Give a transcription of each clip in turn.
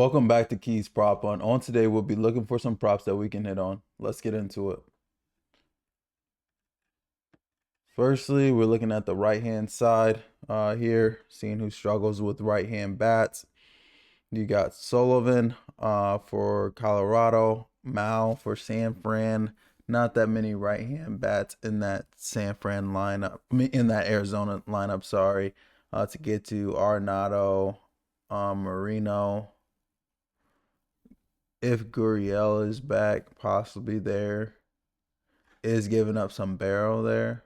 Welcome back to Keys Prop Hunt. On today, we'll be looking for some props that we can hit on. Let's get into it. Firstly, we're looking at the right-hand side here, seeing who struggles with right-hand bats. You got Sullivan for Colorado, Mao for San Fran. Not that many right-hand bats in that San Fran lineup, in that Arizona lineup, sorry. To get to Arenado, Marino. If Gurriel is back, possibly there, is giving up some barrel there.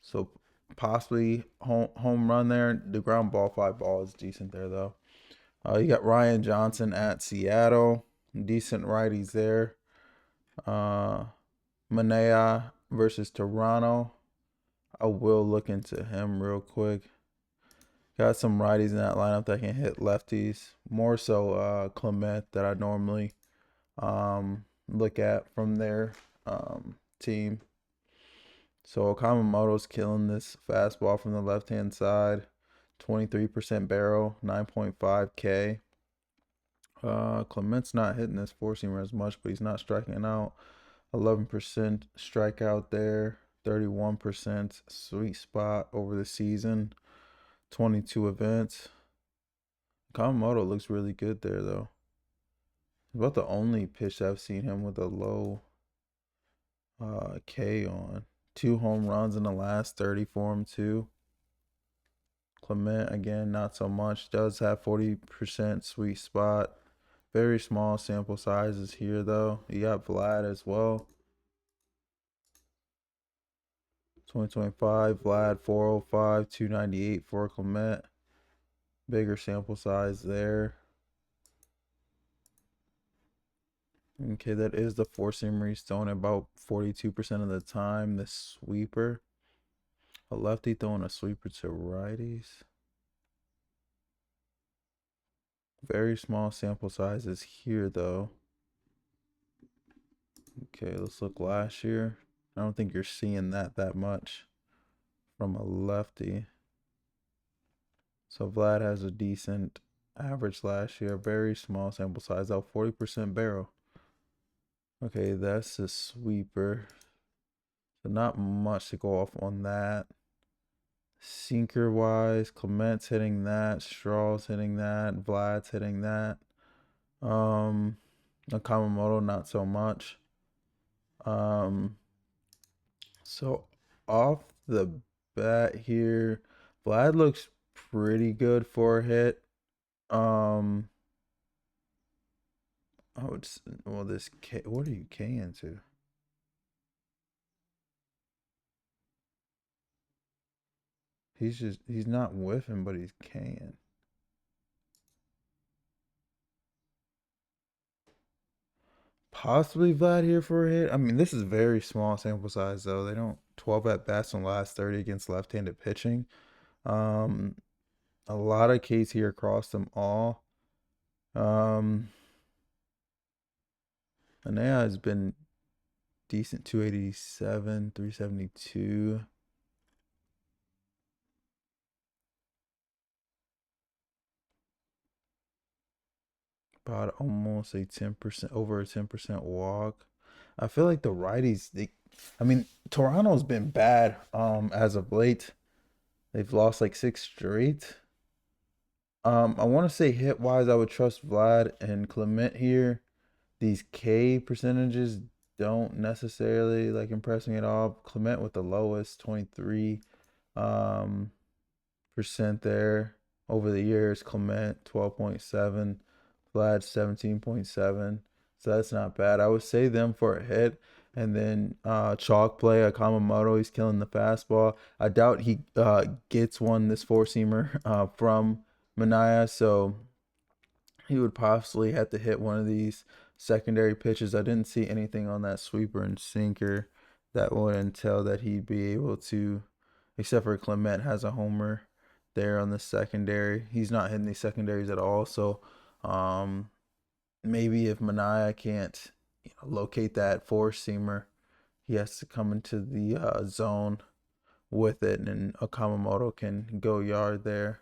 So possibly home run there. The ground ball, fly ball is decent there though. You got Ryan Johnson at Seattle. Decent righties there. Manea versus Toronto. I will look into him real quick. Got some righties in that lineup that can hit lefties. More so Clement that I normally look at from their team. So Kamamoto's killing this fastball from the left-hand side. 23% barrel, 9.5 K. Clement's not hitting this four-seamer as much, but he's not striking out. 11% strikeout there. 31% sweet spot over the season. 22 events. Kamamoto looks really good there, though. About the only pitch I've seen him with a low K on. 2 home runs in the last 30 for him, too. Clement, again, not so much. Does have 40% sweet spot. Very small sample sizes here, though. You got Vlad as well. 2025, Vlad 405, 298 for Clement. Bigger sample size there. Okay, that is the four-seamer he's throwing about 42% of the time. The sweeper. A lefty throwing a sweeper to righties. Very small sample sizes here, though. Okay, let's look last year. I don't think you're seeing that much from a lefty. So Vlad has a decent average last year. Very small sample size, though. 40% barrel. Okay, that's a sweeper. So not much to go off on that. Sinker wise, Clement's hitting that, Straw's hitting that, Vlad's hitting that. Nakamoto not so much. So off the bat here, Vlad looks pretty good for a hit. Oh, it's well, this K. What are you K into? He's not whiffing, but he's K'ing. Possibly Vlad here for a hit. I mean, this is very small sample size though. They don't 12 at bats in the last 30 against left-handed pitching. Um, a lot of Ks here across them all. Anea has been decent, 287, 372. About almost a 10%, over a 10% walk. I feel like the righties, I mean, Toronto's been bad as of late. They've lost like 6 straight. I want to say hit wise, I would trust Vlad and Clement here. These K percentages don't necessarily like impress me at all. Clement with the lowest, 23 percent there over the years. Clement 12.7, Vlad 17.7. So that's not bad. I would say them for a hit. And then chalk play, Akamamoto, he's killing the fastball. I doubt he gets one this four seamer from Manaya, so he would possibly have to hit one of these secondary pitches. I didn't see anything on that sweeper and sinker that would entail that he'd be able to, except for Clement has a homer there on the secondary. He's not hitting these secondaries at all. So maybe if Manaya can't locate that four seamer, he has to come into the zone with it, and Okamoto can go yard there.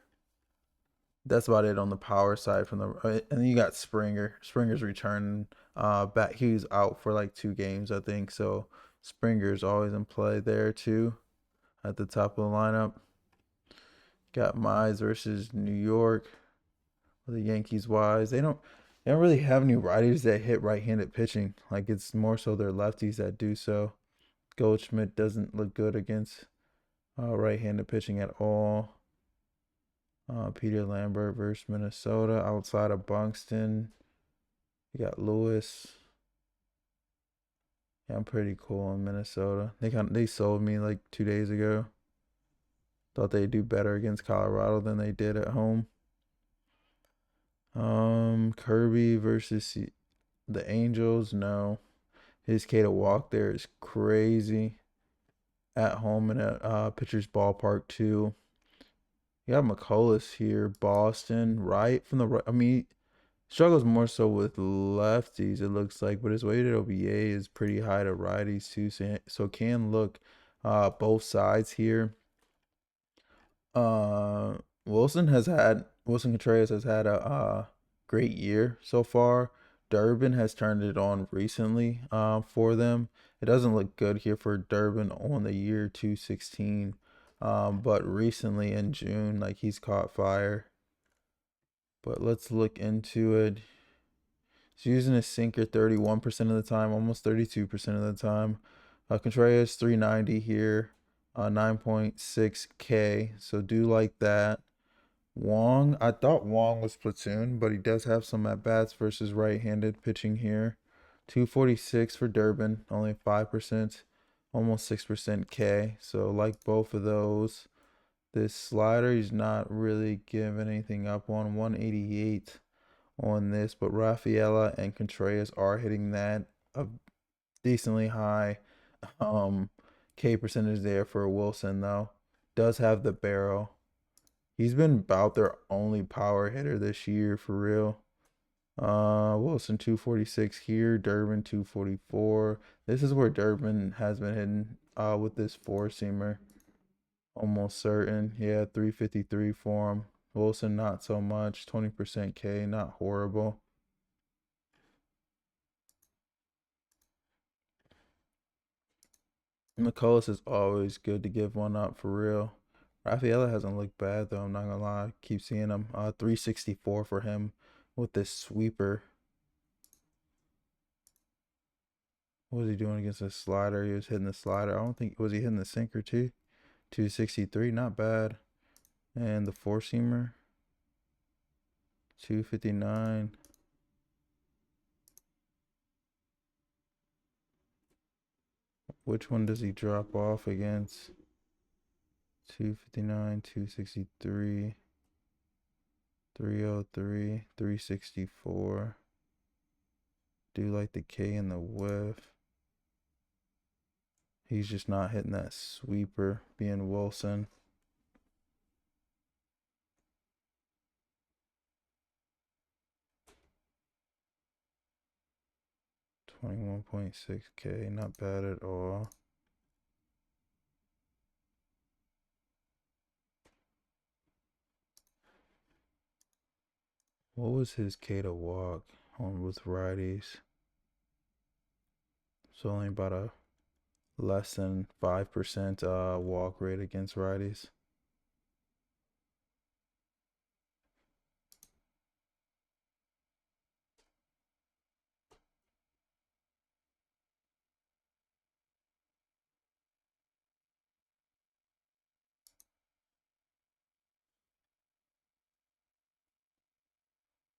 that's about it on the power side from the. And then you got Springer. Springer's returning back. He was out for like 2 games, I think. So Springer's always in play there too, at the top of the lineup. Got Mize versus New York. The Yankees wise, they don't really have any righties that hit right-handed pitching. Like it's more so their lefties that do so. Goldschmidt doesn't look good against right-handed pitching at all. Peter Lambert versus Minnesota outside of Buxton. You got Lewis. Yeah, I'm pretty cool in Minnesota. They sold me like 2 days ago. Thought they'd do better against Colorado than they did at home. Kirby versus the Angels. No, his K to walk there is crazy. At home and at pitcher's ballpark too. You got McCullers here, Boston, right from the right. I mean, struggles more so with lefties, it looks like, but his weighted OBA is pretty high to righties too, so can look both sides here. Uh, Wilson Contreras has had a great year so far. Durbin has turned it on recently for them. It doesn't look good here for Durbin on the year 216, but recently in June, like he's caught fire. But let's look into it. He's using a sinker 31% of the time, almost 32% of the time. Contreras 390 here, 9.6K. So do like that. Wong, I thought Wong was platoon, but he does have some at bats versus right-handed pitching here. 246 for Durbin, only 5%, almost 6% K. So like both of those. This slider, he's not really giving anything up on. 188 on this, but Rafaela and Contreras are hitting that a decently high K percentage there for Wilson though. Does have the barrel. He's been about their only power hitter this year for real. Wilson 246 here, Durbin 244. This is where Durbin has been hitting with this four seamer. Almost certain. Yeah, 353 for him. Wilson not so much. 20% K, not horrible. McCullers is always good to give one up for real. Rafaela hasn't looked bad though, I'm not gonna lie. Keep seeing him. 364 for him with this sweeper. What was he doing against the slider? He was hitting the slider. I don't think, was he hitting the sinker too? 263, not bad. And the four seamer, 259. Which one does he drop off against? 259, 263, 303, 364. Do like the K in the whiff. He's just not hitting that sweeper, being Wilson. 21.6K, not bad at all. What was his K to walk on with righties? It's only about a less than 5% walk rate against righties.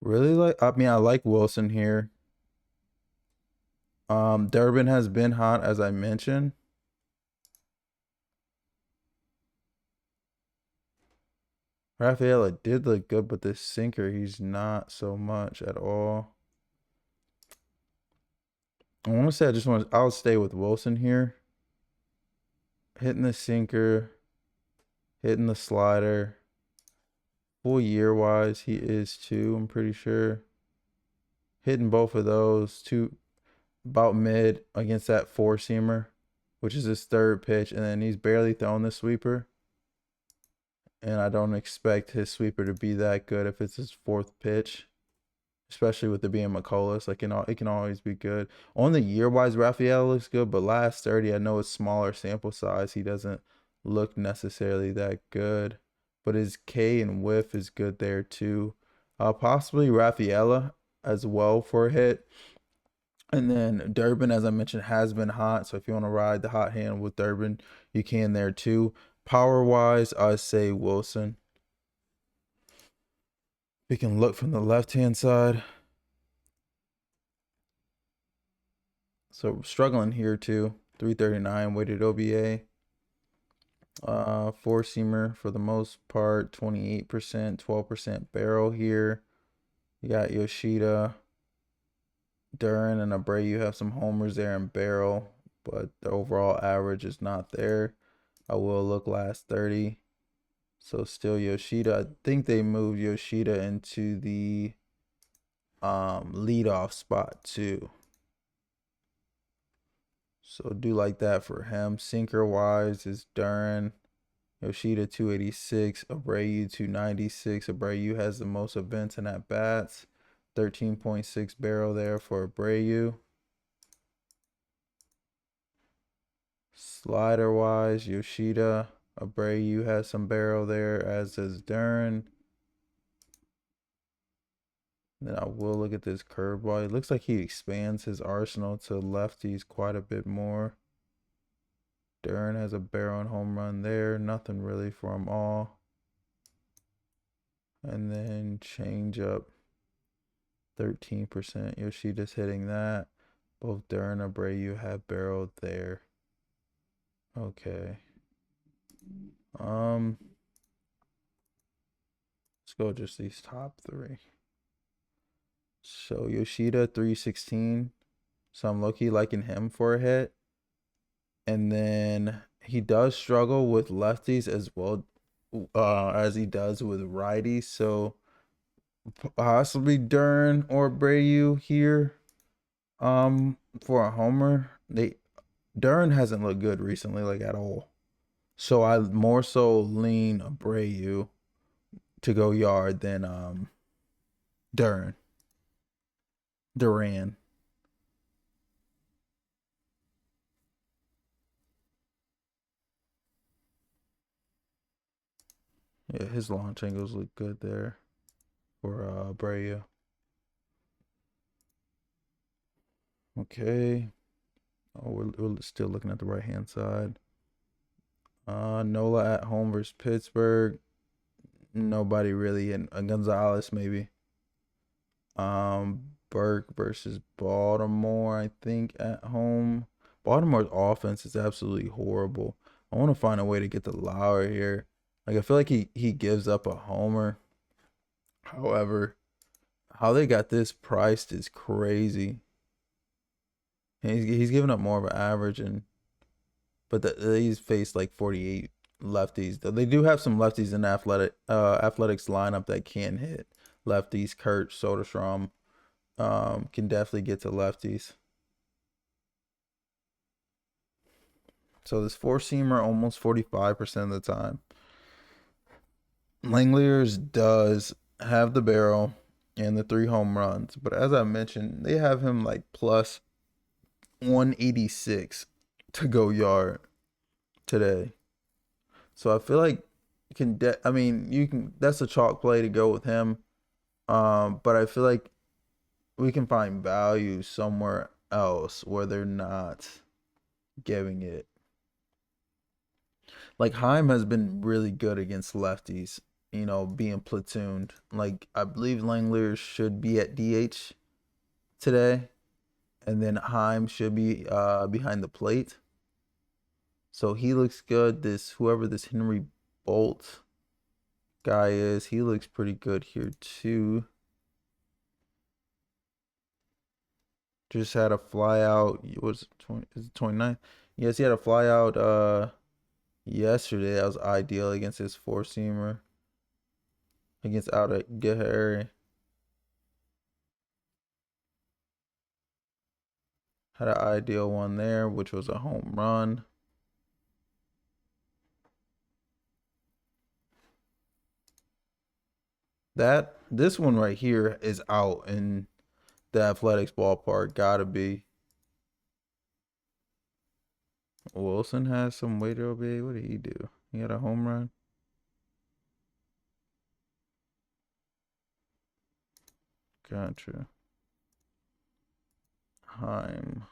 Really like, I mean, I like Wilson here. Durbin has been hot, as I mentioned. Rafaela did look good, but this sinker, he's not so much at all. I want to say I'll stay with Wilson here. Hitting the sinker, hitting the slider. Full year wise, he is too, I'm pretty sure. Hitting both of those, two about mid against that four seamer, which is his third pitch, and then he's barely throwing the sweeper. and I don't expect his sweeper to be that good if it's his fourth pitch, especially with it being McCullers. Like, it can always be good. On the year wise, Raphael looks good, but last 30, I know it's smaller sample size. He doesn't look necessarily that good, but his K and whiff is good there too. Possibly Rafaela as well for a hit. And then Durbin, as I mentioned, has been hot. So if you want to ride the hot hand with Durbin, you can there too. Power wise, I say Wilson. We can look from the left hand side. So struggling here too. 339 weighted OBA. Four seamer for the most part, 28%, 12% barrel here. You got Yoshida, Duran, and Abreu have some homers there in barrel, but the overall average is not there. I will look last 30. So still Yoshida. I think they moved Yoshida into the leadoff spot too. So do like that for him. Sinker wise is Duran, Yoshida 286, Abreu 296. Abreu has the most events and at bats. 13.6 barrel there for Abreu. Slider wise, Yoshida, Abreu has some barrel there, as does Duran. Then I will look at this curveball. It looks like he expands his arsenal to lefties quite a bit more. Duran has a barrel and home run there. Nothing really for them all. And then change up 13%. Yoshida's hitting that. Both Duran and Abreu have barreled there. Okay. Let's go just these top three. So Yoshida 316. So I'm low-key liking him for a hit. And then he does struggle with lefties as well as he does with righties. So possibly Duran or Abreu here for a homer. Duran hasn't looked good recently, like at all. So I more so lean Abreu to go yard than Duran. Yeah, his launch angles look good there for Abreu. Okay. Oh, we're still looking at the right hand side. Nola at home versus Pittsburgh. Nobody really in Gonzalez maybe. Burke versus Baltimore, I think, at home. Baltimore's offense is absolutely horrible. I want to find a way to get the Lauer here. Like, I feel like he gives up a homer. However, how they got this priced is crazy. He's giving up more of an average, but he's faced like 48 lefties. They do have some lefties in athletics lineup that can hit lefties. Kurt Soderstrom can definitely get to lefties. So this four seamer almost 45% of the time. Langeliers does have the barrel and the 3 home runs, but as I mentioned, they have him like plus 186 to go yard today. So I feel like you can that's a chalk play to go with him. But I feel like we can find value somewhere else where they're not giving it. Like Heim has been really good against lefties, being platooned. Like I believe Langeliers should be at DH today, and then Heim should be behind the plate. So he looks good. Whoever this Henry Bolt guy is, he looks pretty good here too. Just had a fly out. Was it 20? Is it 29? Yes, he had a fly out yesterday. That was ideal against his four seamer against Alda Gehary. Had an ideal one there, which was a home run. This one right here is out in the Athletics ballpark. Gotta be. Wilson has some way to obey. What did he do? He had a home run. Gotcha. Heim.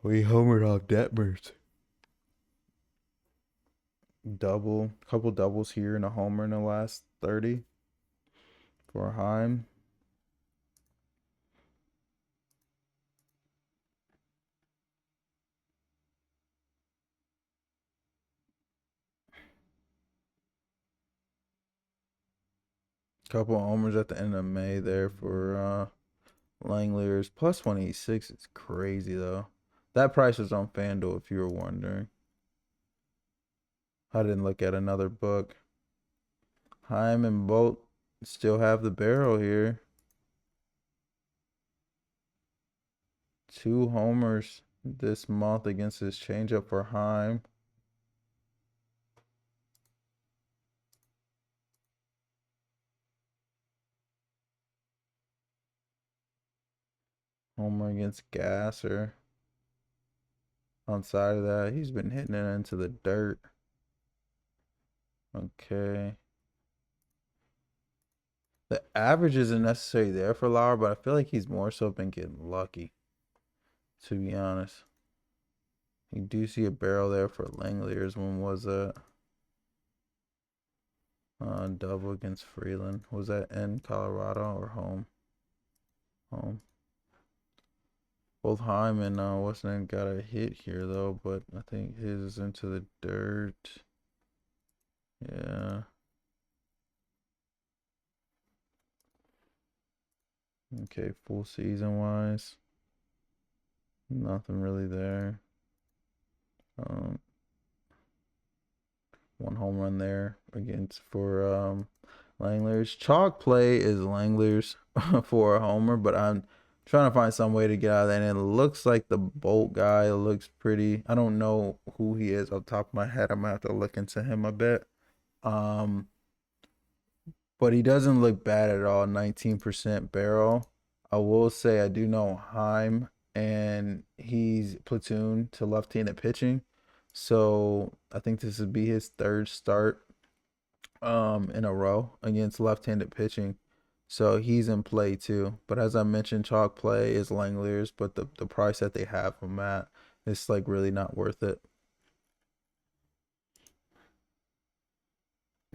We homered off Detmers. Couple doubles here and a homer in the last 30 for Heim. Couple homers at the end of May there for Langley's. Plus 186 is crazy though. That price is on FanDuel if you were wondering. I didn't look at another book. Heim and Bolt still have the barrel here. 2 homers this month against his changeup for Heim. Homer against Gasser. On side of that, he's been hitting it into the dirt. Okay. The average isn't necessarily there for Lauer, but I feel like he's more so been getting lucky, to be honest. You do see a barrel there for Langley's. When was that? Double against Freeland. Was that in Colorado or home? Home. Both Heim and what's name got a hit here though, but I think his is into the dirt. Yeah. Okay, full season wise, nothing really there. Um, 1 home run there against for Langler's. Chalk play is Langler's for a homer, but I'm trying to find some way to get out of that. And it looks like the Bolt guy looks pretty. I don't know who he is off the top of my head. I'm gonna have to look into him a bit. Um, but he doesn't look bad at all. 19% barrel. I will say I do know Heim, and he's platoon to left-handed pitching. So I think this would be his 3rd start in a row against left-handed pitching. So he's in play too. But as I mentioned, chalk play is Langley's, but the price that they have him at is like really not worth it.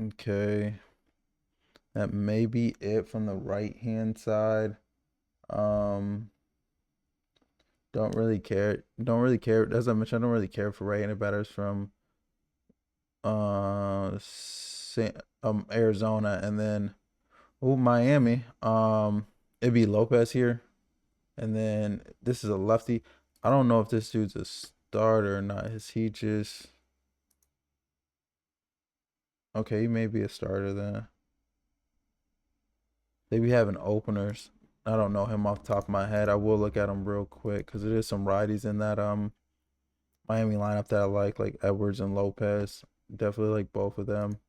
Okay. That may be it from the right hand side. Um don't really care. Don't really care. As I mentioned, I don't really care for right-handed batters from Arizona, and then Miami. It'd be Lopez here, and then this is a lefty. I don't know if this dude's a starter or not. Is he just okay? He may be a starter then. They be having openers. I don't know him off the top of my head. I will look at him real quick because there is some righties in that Miami lineup that I like Edwards and Lopez. Definitely like both of them,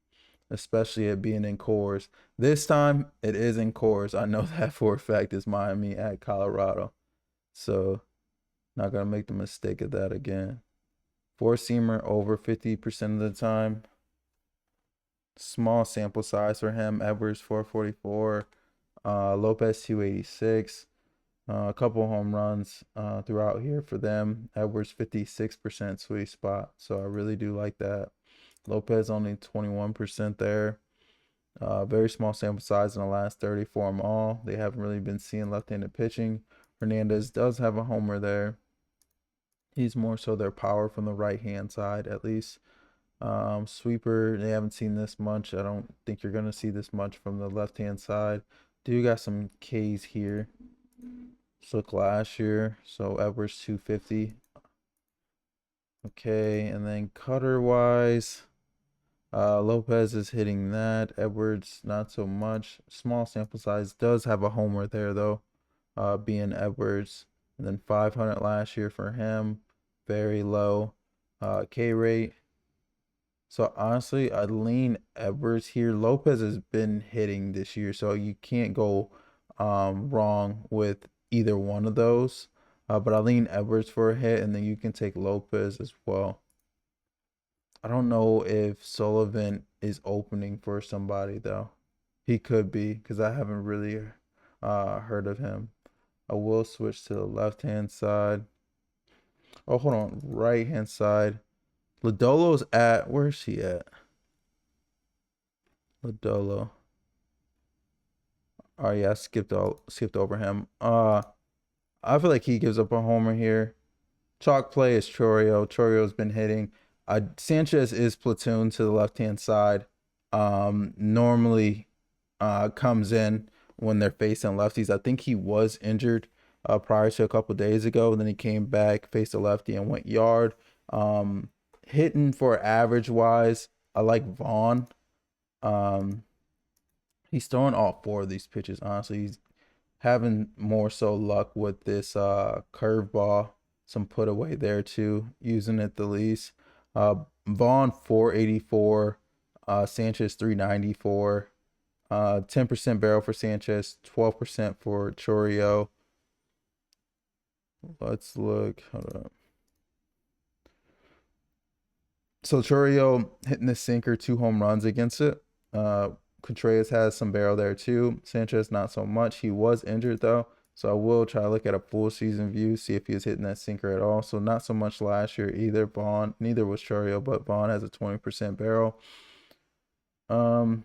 especially it being in cores. This time it is in cores. I know that for a fact. It's Miami at Colorado, so not gonna make the mistake of that again. 4-seamer over 50% of the time. Small sample size for him. Edwards 444, Lopez 286. A couple home runs throughout here for them. Edwards 56% sweet spot, so I really do like that. Lopez only 21% there. Very small sample size in the last 30 for them all. They haven't really been seeing left-handed pitching. Hernandez does have a homer there. He's more so their power from the right-hand side, at least. Sweeper, they haven't seen this much. I don't think you're going to see this much from the left-hand side. Do got some K's here. Look last year. So Edwards 250. Okay, and then cutter-wise, Lopez is hitting that. Edwards, not so much. Small sample size. Does have a homer there, though, being Edwards. And then 500 last year for him. Very low. K rate, So honestly, I lean Edwards here. Lopez has been hitting this year, so you can't go wrong with either one of those. But I lean Edwards for a hit, and then you can take Lopez as well. I don't know if Sullivan is opening for somebody though. He could be because I haven't really heard of him. I will switch to the left hand side. Oh, hold on, right hand side. Lodolo's at where's he at? Lodolo. Oh yeah, I skipped over him. I feel like he gives up a homer here. Chalk play is Chorio. Chorio's been hitting. Sanchez is platoon to the left hand side. Normally comes in when they're facing lefties. I think he was injured prior to a couple days ago. And then he came back, faced a lefty, and went yard. Um, Hitting for average wise, I like Vaughn. Um, he's throwing all four of these pitches. Honestly, he's having more so luck with this curveball, some put away there too, using it the least. Uh, Vaughn 484, Sanchez 394. 10% barrel for Sanchez, 12% for Chorio. Let's look. Hold up. So Chorio hitting the sinker, 2 home runs against it. Contreras has some barrel there too. Sanchez not so much. He was injured though, so I will try to look at a full season view, see if he was hitting that sinker at all. So not so much last year either. Vaughn, neither was Chorio, but Vaughn has a 20% barrel. Um,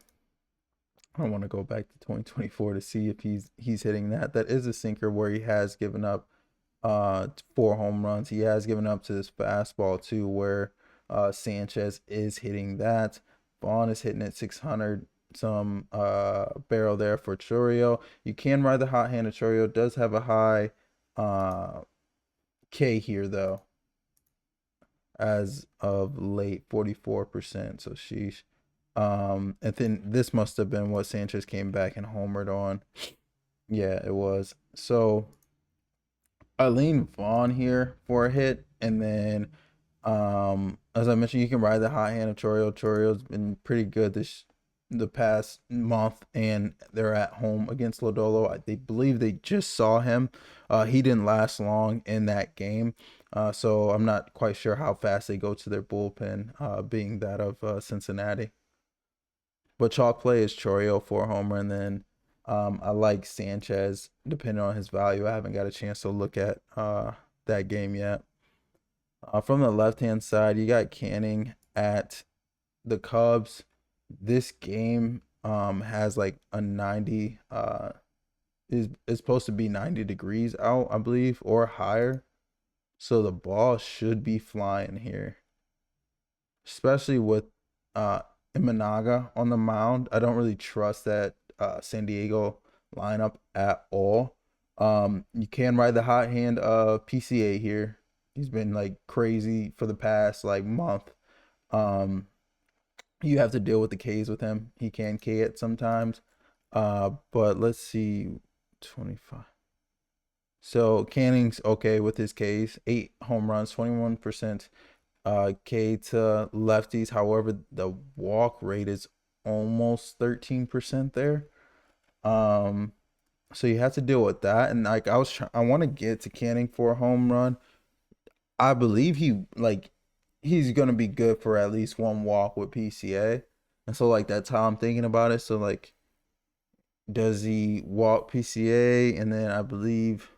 I don't want to go back to 2024 to see if he's hitting that. That is a sinker where he has given up 4 home runs. He has given up to this fastball too, where Sanchez is hitting that. Vaughn is hitting at 600 some barrel there for Chorio. You can ride the hot hand of Chorio. Does have a high K here though, as of late, 44%. So sheesh. And then this must have been what Sanchez came back and homered on. Yeah, it was. So I lean Vaughn here for a hit, and then as I mentioned, you can ride the hot hand of Chorio. Chorio's been pretty good the past month, and they're at home against Lodolo. They believe they just saw him. He didn't last long in that game, so I'm not quite sure how fast they go to their bullpen, being that of Cincinnati. But chalk play is Chorio for a homer, and then I like Sanchez depending on his value. I haven't got a chance to look at that game yet. From the left hand side, you got Canning at the Cubs. This game has like a 90 is supposed to be 90 degrees out, I believe, or higher. So the ball should be flying here, especially with uh Imanaga on the mound. I don't really trust that San Diego lineup at all. You can ride the hot hand of PCA here. He's been like crazy for the past like month. Um, you have to deal with the K's with him. He can K it sometimes. But let's see, 25. So Canning's okay with his K's. 8 home runs, 21% K to lefties. However, the walk rate is almost 13% there. Um, so you have to deal with that. And like I want to get to Canning for a home run. I believe he's gonna be good for at least one walk with PCA. And so like that's how I'm thinking about it. So like does he walk PCA, and then I believe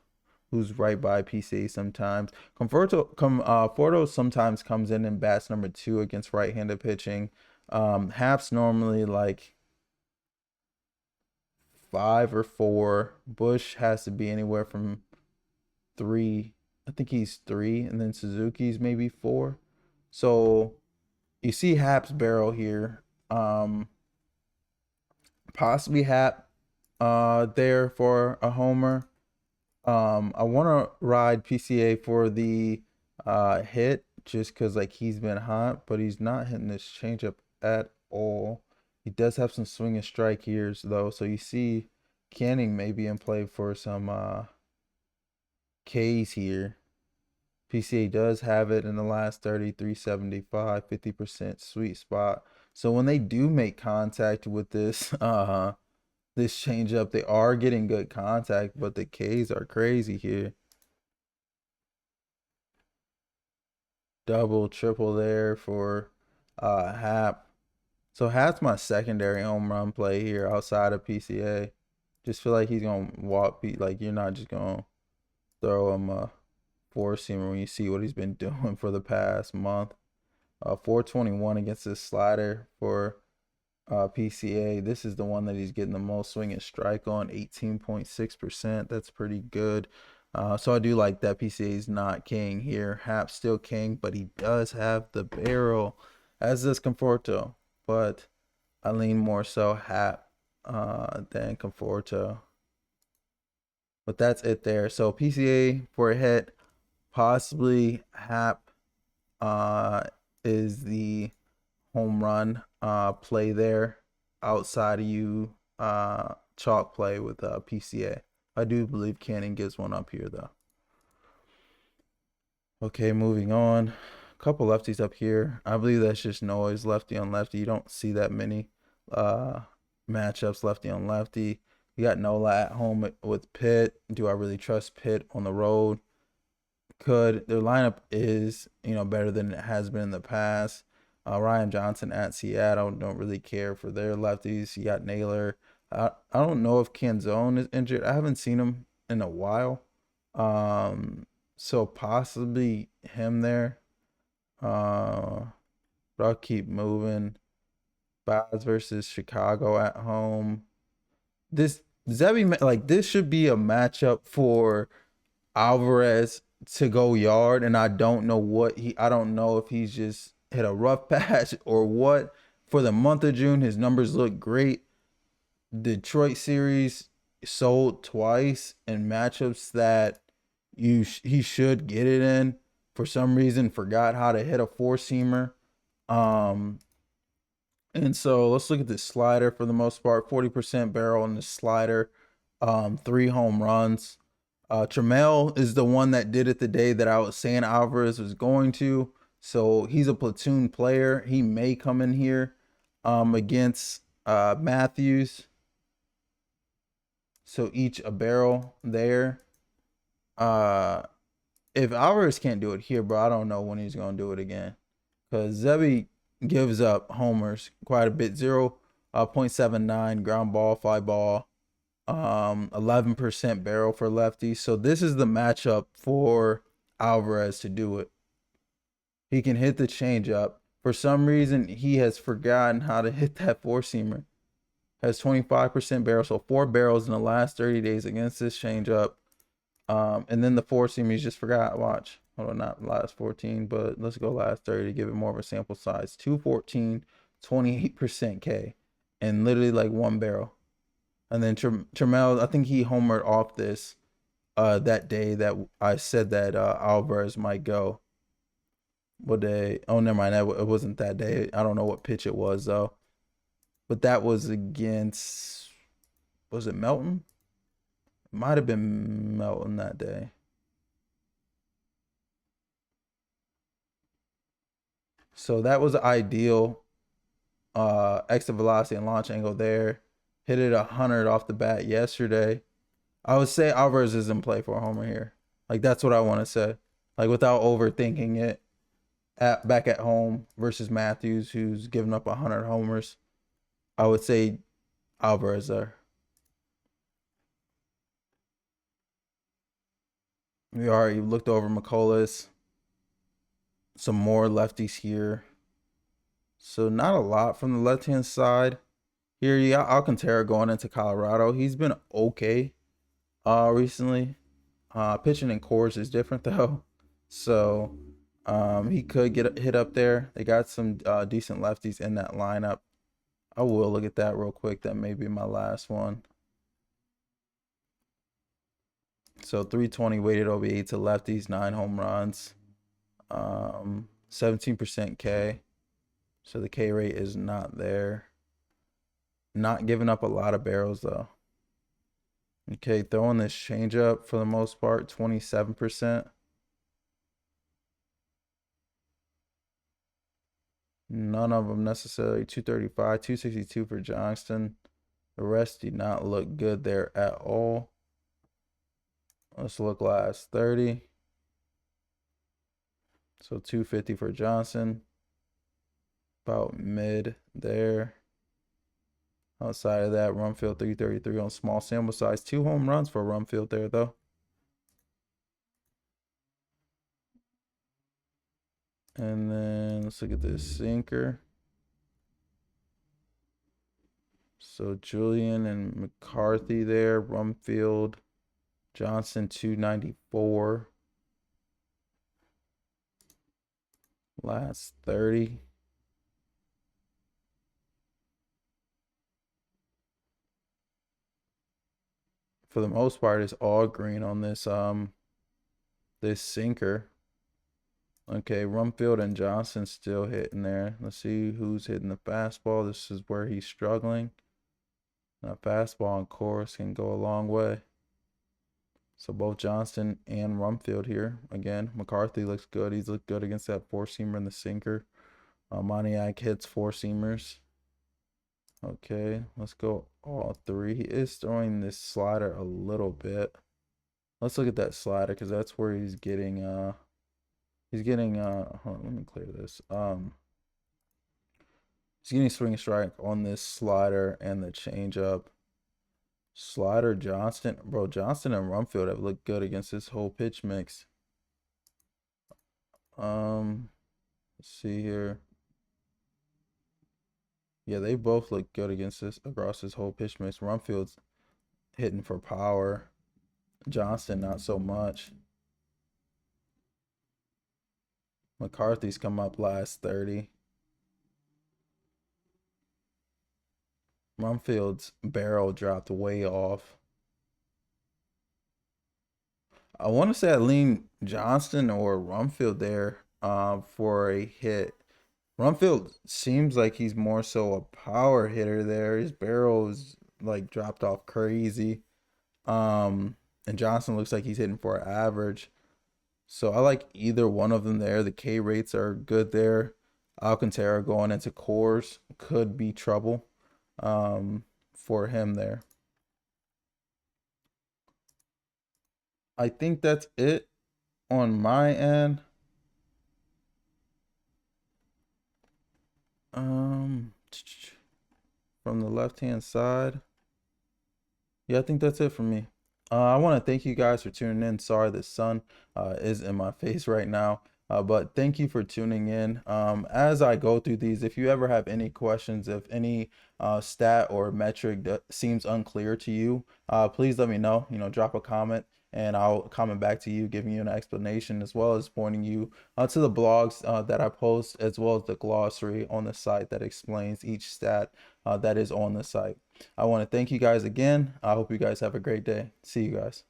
who's right by PCA sometimes. Fordo sometimes comes in and bats number 2 against right-handed pitching. Hap's normally like 5 or 4. Bush has to be anywhere from 3. I think he's 3, and then Suzuki's maybe 4. So you see Hap's barrel here. Possibly Hap there for a homer. I want to ride PCA for the hit just because like he's been hot, but he's not hitting this changeup at all. He does have some swing and strike years though, so you see Canning maybe in play for some K's here. PCA does have it in the last 30, 375, 50% sweet spot. So when they do make contact with this this changeup, they are getting good contact, but the Ks are crazy here. Double, triple there for Hap. So Hap's my secondary home run play here outside of PCA. Just feel like he's gonna walk, like you're not just gonna throw him a four seamer when you see what he's been doing for the past month. 421 against this slider for PCA. This is the one that he's getting the most swing and strike on, 18.6%. That's pretty good. So I do like that PCA is not king here. Hap's still king, but he does have the barrel, as does Conforto. But I lean more so Hap than Conforto. But that's it there. So PCA for a hit, possibly Hap is the home run play there outside of you chalk play with PCA. I do believe Cannon gives one up here though. Okay, moving on. A couple lefties up here. I believe that's just noise, lefty on lefty. You don't see that many matchups lefty on lefty. You got Nola at home with Pitt. Do I really trust Pitt on the road? Could. Their lineup is, better than it has been in the past. Ryan Johnson at Seattle. Don't really care for their lefties. You got Naylor. I don't know if Canzone is injured. I haven't seen him in a while. So possibly him there. But I'll keep moving. Baz versus Chicago at home. This should be a matchup for Alvarez to go yard, and I don't know if he's just hit a rough patch or what. For the month of June, his numbers look great. Detroit series sold twice in matchups that he should get it in. For some reason, forgot how to hit a four-seamer. And so let's look at this slider for the most part. 40% barrel on the slider. 3 home runs. Trammell is the one that did it the day that I was saying Alvarez was going to. So he's a platoon player. He may come in here against Matthews. So each a barrel there. If Alvarez can't do it here, bro, I don't know when he's going to do it again. Because Zebby gives up homers quite a bit. 0.79 ground ball, fly ball. 11% barrel for lefties. So this is the matchup for Alvarez to do it. He can hit the changeup. For some reason, he has forgotten how to hit that four-seamer. Has 25% barrel, so 4 barrels in the last 30 days against this changeup. And then the four-seamer, he's just forgot. Watch. Hold on, not last 14, but let's go last 30 to give it more of a sample size. 214, 28% K, and literally like 1 barrel. And then Trammell, I think he homered off this that day that I said that Alvarez might go. What day? Oh, never mind. It wasn't that day. I don't know what pitch it was, though. But that was against, was it Melton? It might have been Melton that day. So that was ideal. Exit velocity and launch angle there. Hit it 100 off the bat yesterday. I would say Alvarez is in play for a homer here. Like, that's what I want to say. Like, without overthinking it. Back at home versus Matthews, who's given up 100 homers, I would say Alvarez there. We already looked over McCullers. Some more lefties here. So not a lot from the left-hand side. Here you got Alcantara going into Colorado. He's been okay recently. Pitching in Coors is different though. So he could get hit up there. They got some decent lefties in that lineup. I will look at that real quick. That may be my last one. So 320 weighted OBA to lefties, 9 home runs, 17% K. So the K rate is not there. Not giving up a lot of barrels though. Okay, throwing this changeup for the most part, 27%. None of them necessarily. 235, 262 for Johnston. The rest did not look good there at all. Let's look last 30. So 250 for Johnson. About mid there. Outside of that, Rumfield 333 on small sample size. 2 home runs for Rumfield there, though. And then let's look at this sinker. So Julian and McCarthy there. Rumfield, Johnson 294. Last 30. For the most part, it's all green on this sinker. Okay, Rumfield and Johnson still hitting there. Let's see who's hitting the fastball. This is where he's struggling. Now, fastball and course can go a long way. So both Johnston and Rumfield here. Again, McCarthy looks good. He's looked good against that four-seamer and the sinker. Moniak hits four-seamers. Okay, let's go all three. He is throwing this slider a little bit. Let's look at that slider because that's where he's getting hold on, let me clear this. He's getting swing strike on this slider and the changeup. Slider Johnston, bro, Johnston and Rumfield have looked good against this whole pitch mix. Let's see here. Yeah, they both look good against this across this whole pitch mix. Rumfield's hitting for power. Johnston not so much. McCarthy's come up last 30. Rumfield's barrel dropped way off. I want to say I lean Johnston or Rumfield there for a hit. Rumfield seems like he's more so a power hitter there. His barrel is like dropped off crazy. And Johnson looks like he's hitting for average. So I like either one of them there. The K rates are good there. Alcantara going into cores could be trouble for him there. I think that's it on my end. From the left-hand side. Yeah, I think that's it for me. I want to thank you guys for tuning in. Sorry the sun is in my face right now. But thank you for tuning in. As I go through these, if you ever have any questions, if any stat or metric that seems unclear to you, please let me know. Drop a comment and I'll comment back to you, giving you an explanation as well as pointing you to the blogs that I post, as well as the glossary on the site that explains each stat that is on the site. I want to thank you guys again. I hope you guys have a great day. See you guys.